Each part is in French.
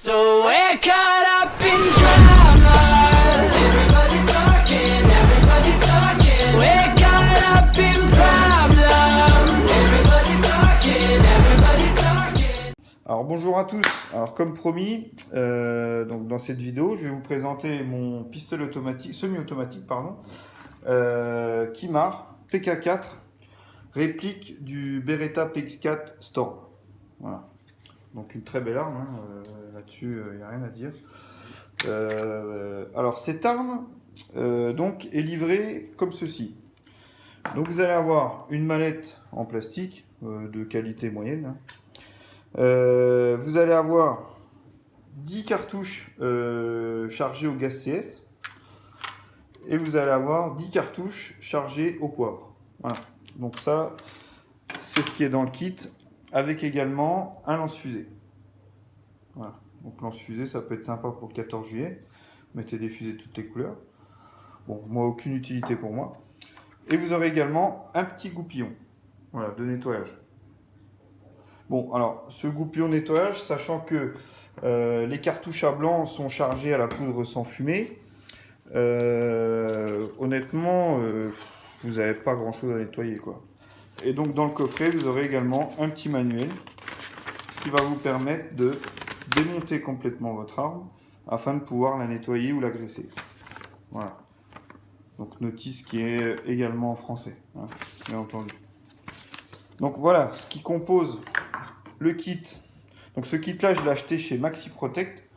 So we're caught up in drama. Everybody's talking. We're caught up in problem. Everybody's talking. Alors bonjour à tous. Alors comme promis, donc dans cette vidéo, je vais vous présenter mon pistolet automatique, semi-automatique pardon, Kimar PK4, réplique du Beretta PX4 Storm. Voilà. Donc une très belle arme, hein, là-dessus il n'y a rien à dire. Alors cette arme donc est livrée comme ceci. Donc vous allez avoir une manette en plastique de qualité moyenne. Hein. Vous allez avoir 10 cartouches chargées au gaz CS et vous allez avoir 10 cartouches chargées au poivre. Voilà. Donc ça, c'est ce qui est dans le kit, avec également un lance-fusée. Voilà. Donc lance-fusée, ça peut être sympa pour le 14 juillet. Mettez des fusées de toutes les couleurs. Bon, moi, aucune utilité pour moi. Et vous aurez également un petit goupillon, voilà, de nettoyage. Bon, alors, ce goupillon nettoyage, sachant que les cartouches à blanc sont chargées à la poudre sans fumée, honnêtement, vous n'avez pas grand-chose à nettoyer, quoi. Et donc, dans le coffret, vous aurez également un petit manuel qui va vous permettre de démonter complètement votre arme afin de pouvoir la nettoyer ou la graisser. Voilà. Donc, notice qui est également en français, hein, bien entendu. Donc, voilà ce qui compose le kit. Donc ce kit là je l'ai acheté chez Maxi Protect,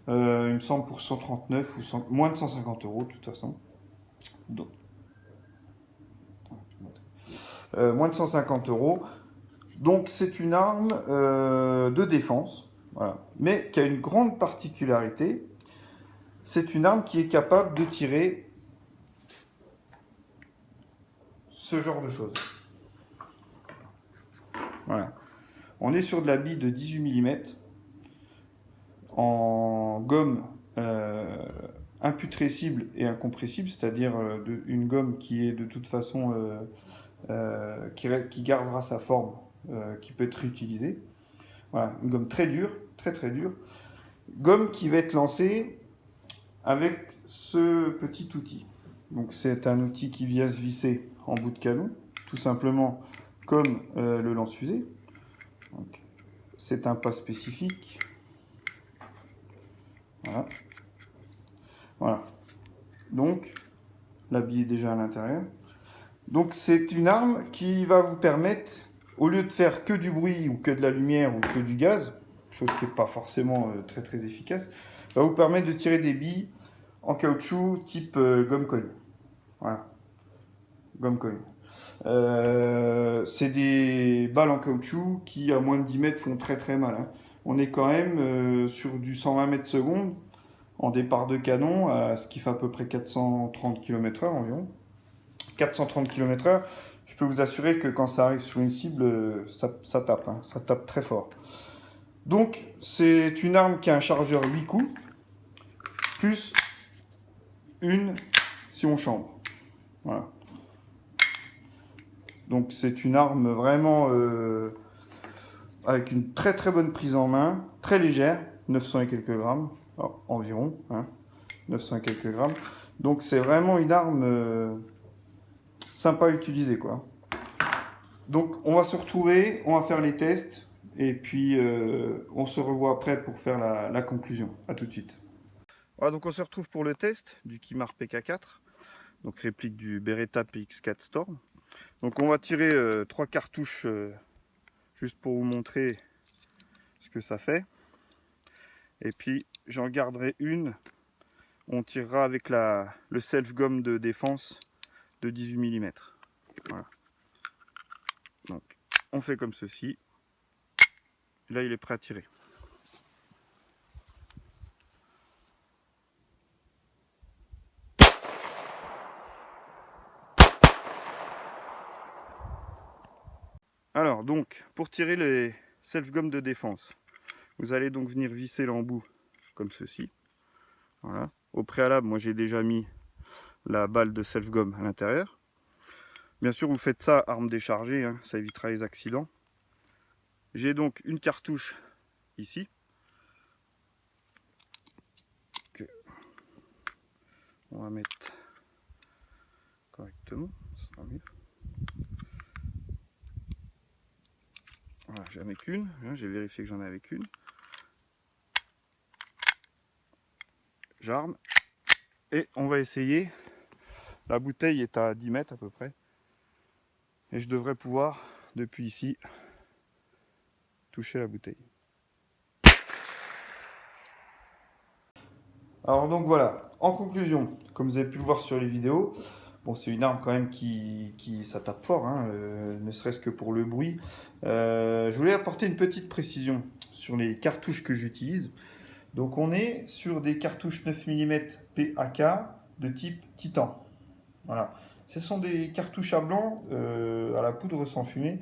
il me semble pour 139 ou moins de 150 € de toute façon. Donc, moins de 150 €. Donc c'est une arme de défense, voilà, mais qui a une grande particularité. C'est une arme qui est capable de tirer ce genre de choses. Voilà. On est sur de la bille de 18 mm en gomme imputrescible et incompressible, c'est-à-dire une gomme qui est de toute façon qui gardera sa forme, qui peut être réutilisée. Voilà, une gomme très dure, très très dure. Gomme qui va être lancée avec ce petit outil. Donc c'est un outil qui vient se visser en bout de canon, tout simplement comme le lance-fusée. C'est un pas spécifique. Voilà. Voilà. Donc, la bille est déjà à l'intérieur. Donc, c'est une arme qui va vous permettre, au lieu de faire que du bruit ou que de la lumière ou que du gaz, chose qui n'est pas forcément très très efficace, va vous permettre de tirer des billes en caoutchouc type gomme cogne. Voilà. Gomme cogne. C'est des balles en caoutchouc qui, à moins de 10 mètres, font très très mal. Hein. On est quand même sur du 120 mètres secondes en départ de canon, ce qui fait à peu près 430 km/h environ. 430 km/h, je peux vous assurer que quand ça arrive sur une cible, ça tape, hein, ça tape très fort. Donc, c'est une arme qui a un chargeur 8 coups, plus une si on chambre. Voilà. Donc, c'est une arme vraiment avec une très très bonne prise en main, très légère, 900 et quelques grammes, environ, hein, 900 et quelques grammes. Donc, c'est vraiment une arme sympa à utiliser, quoi. Donc on va se retrouver, on va faire les tests et puis on se revoit après pour faire la conclusion. A tout de suite. Voilà, donc on se retrouve pour le test du Kimar PK4, donc réplique du Beretta PX4 Storm. Donc on va tirer 3 cartouches juste pour vous montrer ce que ça fait. Et puis j'en garderai une, on tirera avec le self-gomme de défense de 18 mm. Voilà. Donc, on fait comme ceci. Là, il est prêt à tirer. Alors, donc, pour tirer les self-gomme de défense, vous allez donc venir visser l'embout comme ceci. Voilà. Au préalable, moi, j'ai déjà mis la balle de self-gomme à l'intérieur. Bien sûr, vous faites ça arme déchargée, hein, ça évitera les accidents. J'ai donc une cartouche ici. On va mettre correctement, ça sera mieux. Voilà, j'en ai qu'une, hein, j'ai vérifié que j'en avais qu'une. J'arme et on va essayer. La bouteille est à 10 mètres à peu près. Et je devrais pouvoir, depuis ici, toucher la bouteille. Alors donc voilà, en conclusion, comme vous avez pu le voir sur les vidéos, bon, c'est une arme quand même qui ça tape fort, hein, ne serait-ce que pour le bruit. Je voulais apporter une petite précision sur les cartouches que j'utilise. Donc on est sur des cartouches 9 mm PAK de type Titan. Voilà. Ce sont des cartouches à blanc à la poudre sans fumée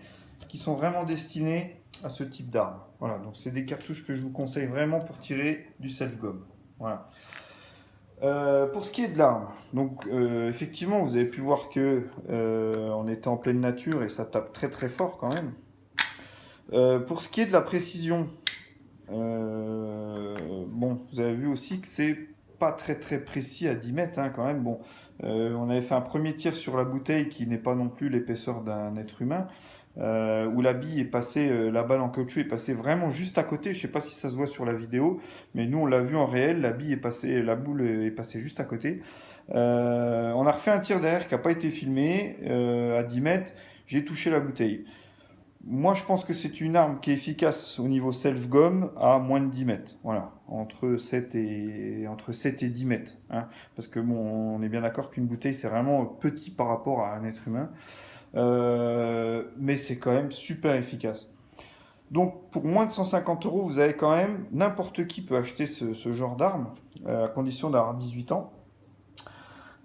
qui sont vraiment destinées à ce type d'arme. Voilà, donc c'est des cartouches que je vous conseille vraiment pour tirer du self-gomme. Voilà. Pour ce qui est de l'arme, donc effectivement vous avez pu voir que on était en pleine nature et ça tape très très fort quand même. Pour ce qui est de la précision, bon, vous avez vu aussi que c'est pas très très précis à 10 mètres hein, quand même. Bon, on avait fait un premier tir sur la bouteille qui n'est pas non plus l'épaisseur d'un être humain, où la bille est passée, la balle en caoutchouc est passée vraiment juste à côté. Je sais pas si ça se voit sur la vidéo, mais nous on l'a vu en réel, la bille est passée, la boule est passée juste à côté. On a refait un tir derrière qui n'a pas été filmé à 10 mètres. J'ai touché la bouteille. Moi, je pense que c'est une arme qui est efficace au niveau self-gomme à moins de 10 mètres. Voilà, entre 7 et 10 mètres. Hein, parce que bon, on est bien d'accord qu'une bouteille, c'est vraiment petit par rapport à un être humain. Mais c'est quand même super efficace. Donc, pour moins de 150 euros, vous avez quand même, n'importe qui peut acheter ce genre d'arme, à condition d'avoir 18 ans.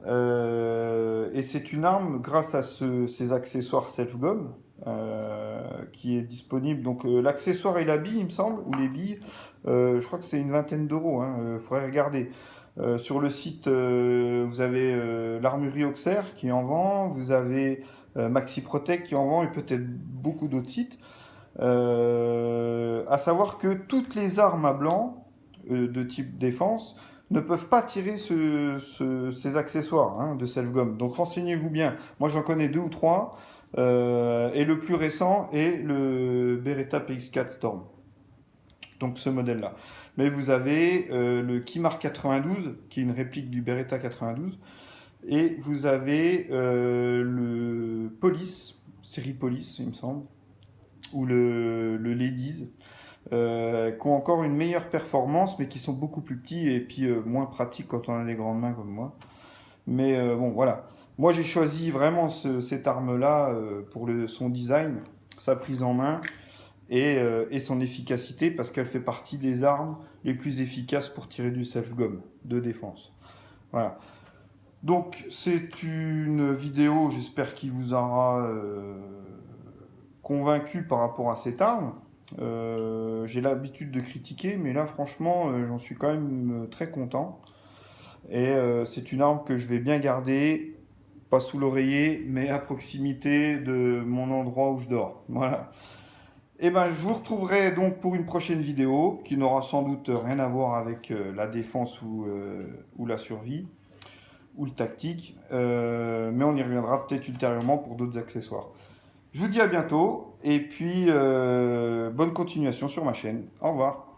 Et c'est une arme grâce à ces accessoires self-gomme qui est disponible. Donc l'accessoire et la bille, il me semble, ou les billes, je crois que c'est une vingtaine d'euros. Il faudrait regarder. Sur le site, vous avez l'armurerie Auxerre qui en vend, vous avez Maxi Protect qui en vend et peut-être beaucoup d'autres sites. À savoir que toutes les armes à blanc de type défense ne peuvent pas tirer ces accessoires hein, de self-gomme. Donc renseignez-vous bien. Moi j'en connais 2 ou 3. Et le plus récent est le Beretta PX4 Storm. Donc ce modèle-là. Mais vous avez le Kimar 92, qui est une réplique du Beretta 92. Et vous avez le Police, série Police, il me semble, ou le Ladies, qui ont encore une meilleure performance, mais qui sont beaucoup plus petits et puis moins pratiques quand on a des grandes mains comme moi. Mais bon, voilà. Moi, j'ai choisi vraiment cette arme-là pour son design, sa prise en main et son efficacité, parce qu'elle fait partie des armes les plus efficaces pour tirer du self-gomme de défense. Voilà. Donc, c'est une vidéo, j'espère qu'il vous aura convaincu par rapport à cette arme. J'ai l'habitude de critiquer, mais là, franchement, j'en suis quand même très content. Et c'est une arme que je vais bien garder, pas sous l'oreiller, mais à proximité de mon endroit où je dors. Voilà. Et ben, je vous retrouverai donc pour une prochaine vidéo qui n'aura sans doute rien à voir avec la défense ou la survie ou le tactique, mais on y reviendra peut-être ultérieurement pour d'autres accessoires. Je vous dis à bientôt et puis bonne continuation sur ma chaîne. Au revoir.